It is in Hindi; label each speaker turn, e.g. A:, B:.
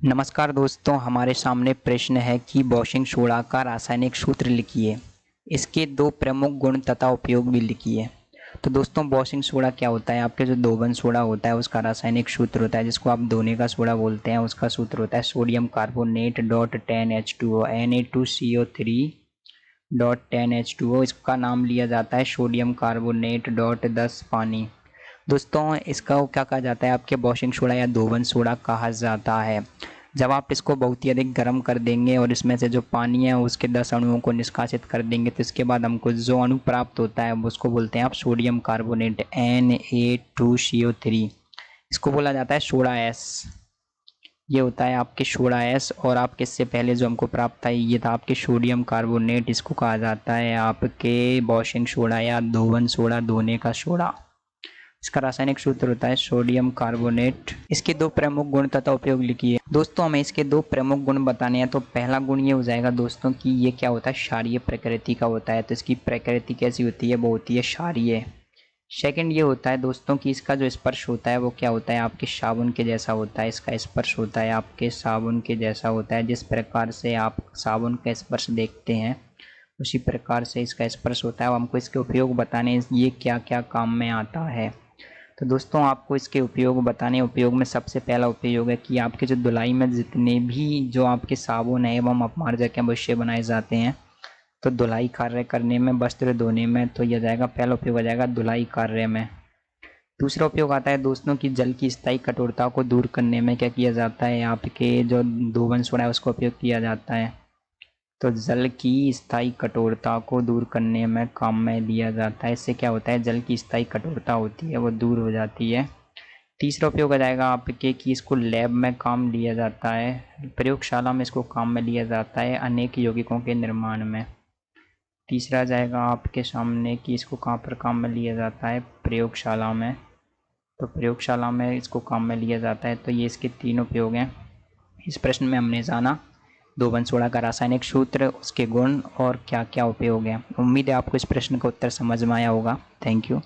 A: नमस्कार दोस्तों, हमारे सामने प्रश्न है कि वॉशिंग सोडा का रासायनिक सूत्र लिखिए। इसके दो प्रमुख गुण तथा उपयोग भी लिखिए। तो दोस्तों, वॉशिंग सोडा क्या होता है? आपके जो धोवन सोडा होता है उसका रासायनिक सूत्र होता है, जिसको आप धोने का सोडा बोलते हैं। उसका सूत्र होता है sodium carbonate dot 10H2O Na2CO3 dot 10H2O। इसका नाम लिया जाता है सोडियम कार्बोनेट डॉट 10 पानी। दोस्तों, इसका क्या कहा जाता है? आपके वॉशिंग सोडा या धोवन सोडा कहा जाता है। जब आप इसको बहुत ही अधिक गर्म कर देंगे और इसमें से जो पानी है उसके 10 अणुओं को निष्कासित कर देंगे, तो इसके बाद हमको जो अणु प्राप्त होता है उसको बोलते हैं आप सोडियम कार्बोनेट Na2CO3। इसको बोला जाता है सोडा एस। ये होता है आपके सोडा एस। और आपके इससे पहले जो हमको प्राप्त था ये था आपके सोडियम कार्बोनेट। इसको कहा जाता है आपके वॉशिंग सोडा या धोवन सोडा, धोने का सोडा। इसका रासायनिक सूत्र होता है सोडियम कार्बोनेट। इसके दो प्रमुख गुण तथा उपयोग लिखिए। दोस्तों, हमें इसके दो प्रमुख गुण बताने हैं। तो पहला गुण ये हो जाएगा दोस्तों कि ये क्या होता है, क्षारीय प्रकृति का होता है। तो इसकी प्रकृति कैसी होती है? वो होती है क्षारीय। सेकंड ये होता है दोस्तों कि इसका जो स्पर्श होता है वो क्या होता है, आपके साबुन के जैसा होता है। इसका स्पर्श होता है आपके साबुन के जैसा होता है। जिस प्रकार से आप साबुन का स्पर्श देखते हैं उसी प्रकार से इसका स्पर्श होता है। अब हमको इसके उपयोग बताने, ये क्या क्या काम में आता है। तो दोस्तों, आपको इसके उपयोग बताने। उपयोग में सबसे पहला उपयोग है कि आपके जो धुलाई में जितने भी जो आपके साबुन है एवं अपमार्जक हैं वो इससे बनाए जाते हैं। तो धुलाई कार्य करने में, वस्त्र धोने में, तो यह जाएगा पहला उपयोग आ जाएगा धुलाई कार्य में। दूसरा उपयोग आता है दोस्तों कि जल की स्थायी कठोरता को दूर करने में क्या किया जाता है, आपके जो धोवन सोडा है उसका उपयोग किया जाता है। तो जल की स्थायी कठोरता को दूर करने में काम में लिया जाता है। इससे क्या होता है, जल की स्थायी कठोरता होती है वो दूर हो जाती है। तीसरा उपयोग आ जाएगा आपके कि इसको लैब में काम लिया जाता है, प्रयोगशाला में इसको काम में लिया जाता है अनेक यौगिकों के निर्माण में। तीसरा आ जाएगा आपके सामने कि इसको कहाँ पर काम में लिया जाता है, प्रयोगशाला में। तो प्रयोगशाला में इसको काम में लिया जाता है। तो ये इसके तीन उपयोग हैं। इस प्रश्न में हमने जाना धोवन सोडा का रासायनिक सूत्र, उसके गुण और क्या क्या उपयोग है। उम्मीद है आपको इस प्रश्न का उत्तर समझ में आया होगा। Thank you.